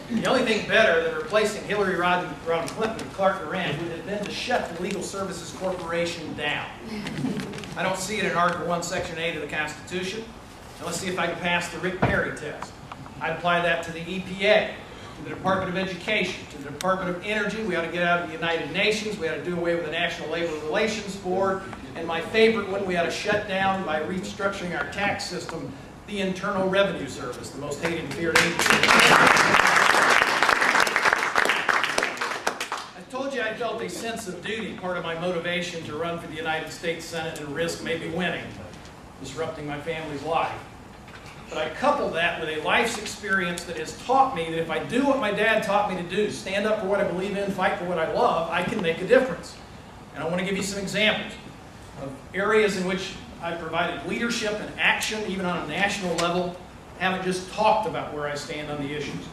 The only thing better than replacing Hillary Rodham Clinton with Clark Durant would have been to shut the Legal Services Corporation down. I don't see it in Article 1, Section 8 of the Constitution. Now let's see if I can pass the Rick Perry test. I'd apply that to the EPA, to the Department of Education, to the Department of Energy. We ought to get out of the United Nations. We ought to do away with the National Labor Relations Board. And my favorite one, we ought to shut down, by restructuring our tax system, the Internal Revenue Service, the most hated and feared agency. I told you I felt a sense of duty, part of my motivation to run for the United States Senate and risk maybe winning, disrupting my family's life. But I couple that with a life's experience that has taught me that if I do what my dad taught me to do, stand up for what I believe in, fight for what I love, I can make a difference. And I want to give you some examples of areas in which I provided leadership and action, even on a national level. Haven't just talked about where I stand on the issues.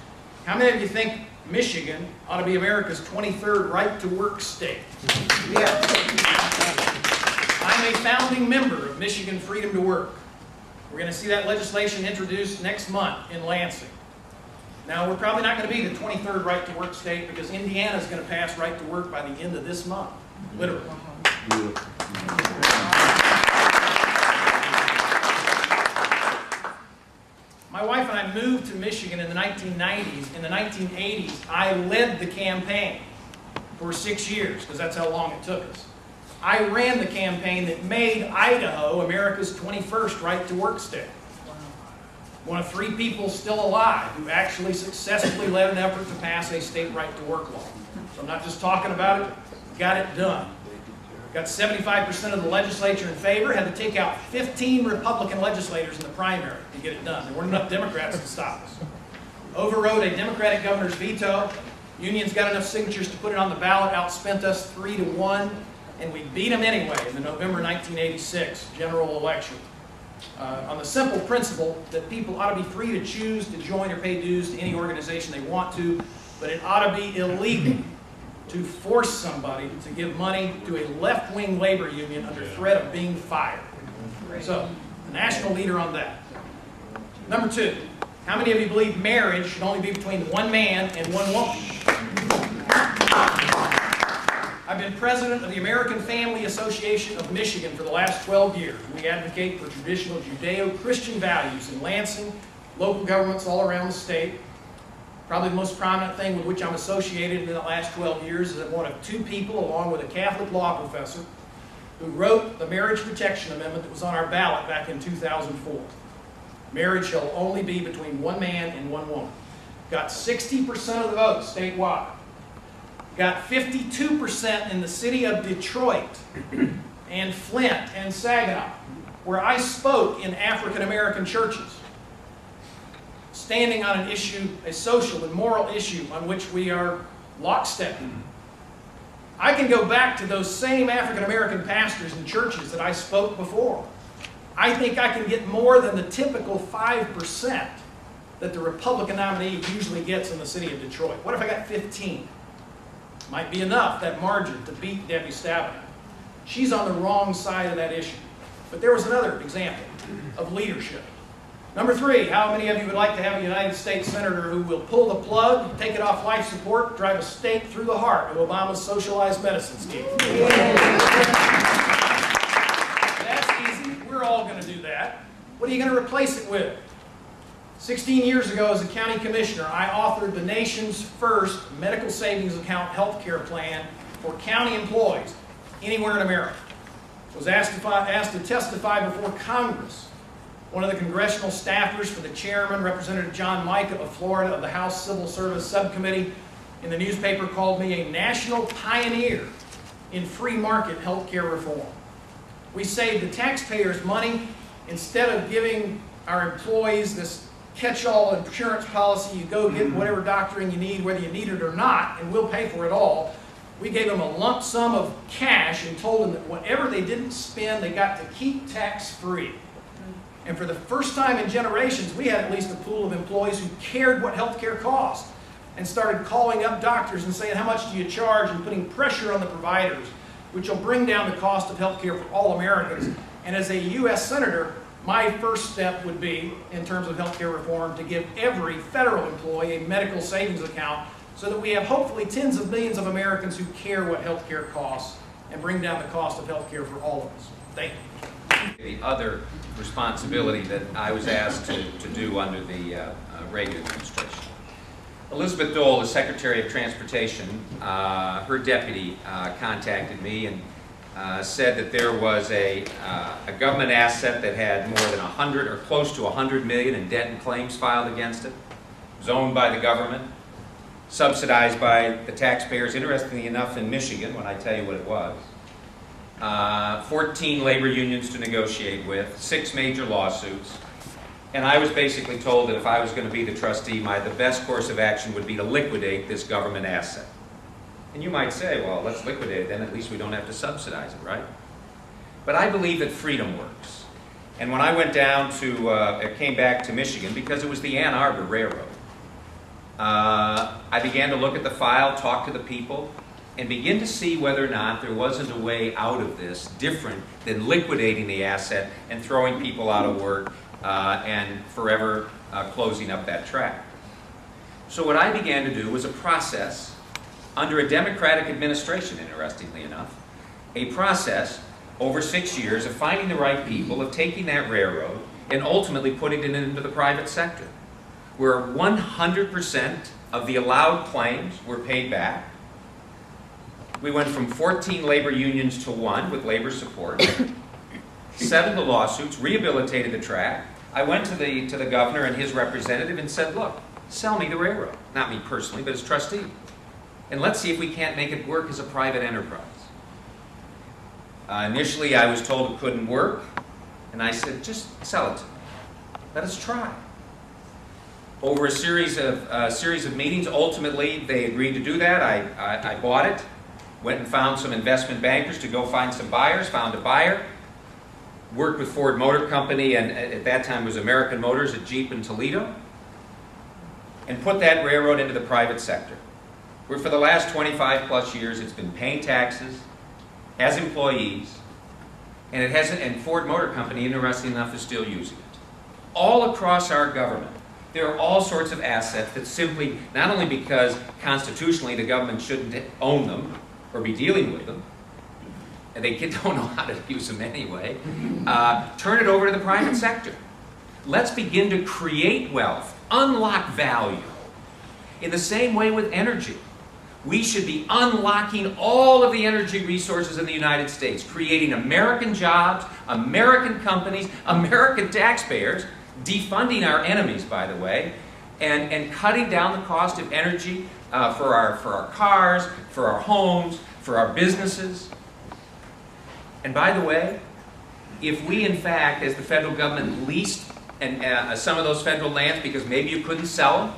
How many of you think Michigan ought to be America's 23rd right-to-work state? Yeah. I'm a founding member of Michigan Freedom to Work. We're going to see that legislation introduced next month in Lansing. Now, we're probably not going to be the 23rd right-to-work state because Indiana is going to pass right-to-work by the end of this month, literally. My wife and I moved to Michigan in the 1990s. In the 1980s, I led the campaign for 6 years, because that's how long it took us. I ran the campaign that made Idaho America's 21st right-to-work state. One of 3 people still alive who actually successfully led an effort to pass a state right-to-work law. So I'm not just talking about it, got it done. Got 75% of the legislature in favor, had to take out 15 Republican legislators in the primary to get it done. There weren't enough Democrats to stop us. Overrode a Democratic governor's veto. Unions got enough signatures to put it on the ballot, outspent us 3-1, and we beat them anyway in the November 1986 general election. On the simple principle that people ought to be free to choose to join or pay dues to any organization they want to, but it ought to be illegal to force somebody to give money to a left-wing labor union under threat of being fired. So, the national leader on that. Number 2, how many of you believe marriage should only be between one man and one woman? I've been president of the American Family Association of Michigan for the last 12 years. We advocate for traditional Judeo-Christian values in Lansing, local governments all around the state. Probably the most prominent thing with which I'm associated in the last 12 years is I'm one of 2 people, along with a Catholic law professor, who wrote the Marriage Protection Amendment that was on our ballot back in 2004. Marriage shall only be between one man and one woman. Got 60% of the votes statewide. Got 52% in the city of Detroit and Flint and Saginaw, where I spoke in African American churches, standing on an issue, a social and moral issue on which we are lockstep. I can go back to those same African American pastors and churches that I spoke before. I think I can get more than the typical 5% that the Republican nominee usually gets in the city of Detroit. What if I got 15? Might be enough, that margin, to beat Debbie Stabenow. She's on the wrong side of that issue. But there was another example of leadership. Number 3, how many of you would like to have a United States Senator who will pull the plug, take it off life support, drive a stake through the heart of Obama's socialized medicine scheme? That's easy. We're all going to do that. What are you going to replace it with? 16 years ago, as a county commissioner, I authored the nation's first medical savings account health care plan for county employees anywhere in America. I was asked to testify before Congress. One of the congressional staffers for the chairman, Representative John Micah of Florida of the House Civil Service Subcommittee, in the newspaper called me a national pioneer in free market health care reform. We saved the taxpayers money. Instead of giving our employees this catch-all insurance policy, you go get whatever doctoring you need, whether you need it or not, and we'll pay for it all. We gave them a lump sum of cash and told them that whatever they didn't spend, they got to keep tax-free. And for the first time in generations, we had at least a pool of employees who cared what health care cost and started calling up doctors and saying, how much do you charge, and putting pressure on the providers, which will bring down the cost of health care for all Americans. And as a U.S. Senator, my first step would be, in terms of healthcare reform, to give every federal employee a medical savings account so that we have hopefully tens of millions of Americans who care what healthcare costs and bring down the cost of healthcare for all of us. Thank you. The other responsibility that I was asked to do under the Reagan administration. Elizabeth Dole, the Secretary of Transportation, her deputy contacted me and said that there was a government asset that had more than 100 or close to 100 million in debt and claims filed against it. It was owned by the government, subsidized by the taxpayers. Interestingly enough, in Michigan, when I tell you what it was, 14 labor unions to negotiate with, 6 major lawsuits, and I was basically told that if I was going to be the trustee, the best course of action would be to liquidate this government asset. And you might say, well, let's liquidate it, then at least we don't have to subsidize it, right? But I believe that freedom works. And when I went down to, came back to Michigan, because it was the Ann Arbor Railroad, I began to look at the file, talk to the people, and begin to see whether or not there wasn't a way out of this different than liquidating the asset and throwing people out of work and forever closing up that track. So what I began to do was a process under a Democratic administration, interestingly enough, a process over 6 years of finding the right people, of taking that railroad and ultimately putting it into the private sector, where 100% of the allowed claims were paid back. We went from 14 labor unions to 1 with labor support, settled the lawsuits, rehabilitated the track. I went to the governor and his representative and said, look, sell me the railroad. Not me personally, but as trustee. And let's see if we can't make it work as a private enterprise. Initially, I was told it couldn't work, and I said, just sell it to me. Let us try. Over a series of meetings, ultimately, they agreed to do that. I bought it, went and found some investment bankers to go find some buyers, found a buyer, worked with Ford Motor Company, and at that time it was American Motors at Jeep in Toledo, and put that railroad into the private sector, where for the last 25 plus years it's been paying taxes, has employees, and it hasn't, and Ford Motor Company, interesting enough, is still using it. All across our government, there are all sorts of assets that simply, not only because constitutionally the government shouldn't own them or be dealing with them, and they don't know how to use them anyway, turn it over to the private sector. Let's begin to create wealth, unlock value. In the same way with energy, we should be unlocking all of the energy resources in the United States, creating American jobs, American companies, American taxpayers, defunding our enemies, by the way, and cutting down the cost of energy for our cars, for our homes, for our businesses. And by the way, if we in fact, as the federal government, leased some of those federal lands because maybe you couldn't sell them,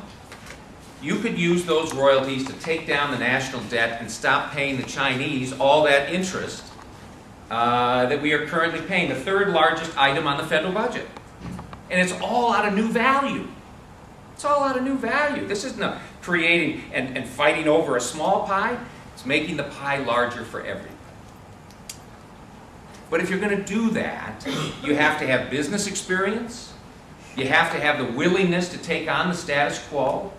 you could use those royalties to take down the national debt and stop paying the Chinese all that interest that we are currently paying, the third largest item on the federal budget. And it's all out of new value. It's all out of new value. This isn't creating and fighting over a small pie. It's making the pie larger for everyone. But if you're going to do that, you have to have business experience, you have to have the willingness to take on the status quo,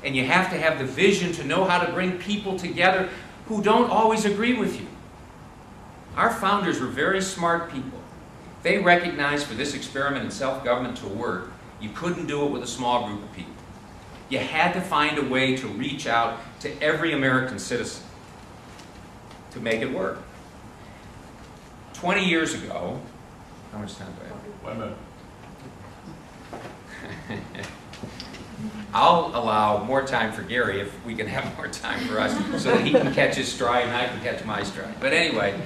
and you have to have the vision to know how to bring people together who don't always agree with you. Our founders were very smart people. They recognized for this experiment in self-government to work, you couldn't do it with a small group of people. You had to find a way to reach out to every American citizen to make it work. 20 years ago, how much time do I have? 1 minute. I'll allow more time for Gary if we can have more time for us so that he can catch his stride and I can catch my stride. But anyway,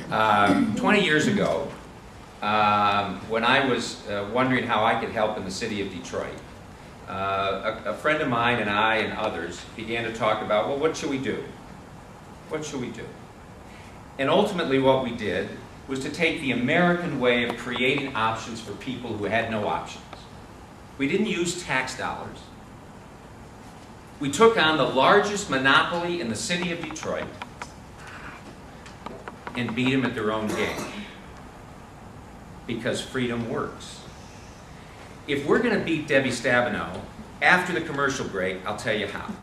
20 years ago, when I was wondering how I could help in the city of Detroit, a friend of mine and I and others began to talk about, well, what should we do? What should we do? And ultimately what we did was to take the American way of creating options for people who had no options. We didn't use tax dollars. We took on the largest monopoly in the city of Detroit and beat them at their own game. because freedom works. If we're going to beat Debbie Stabenow after the commercial break, I'll tell you how.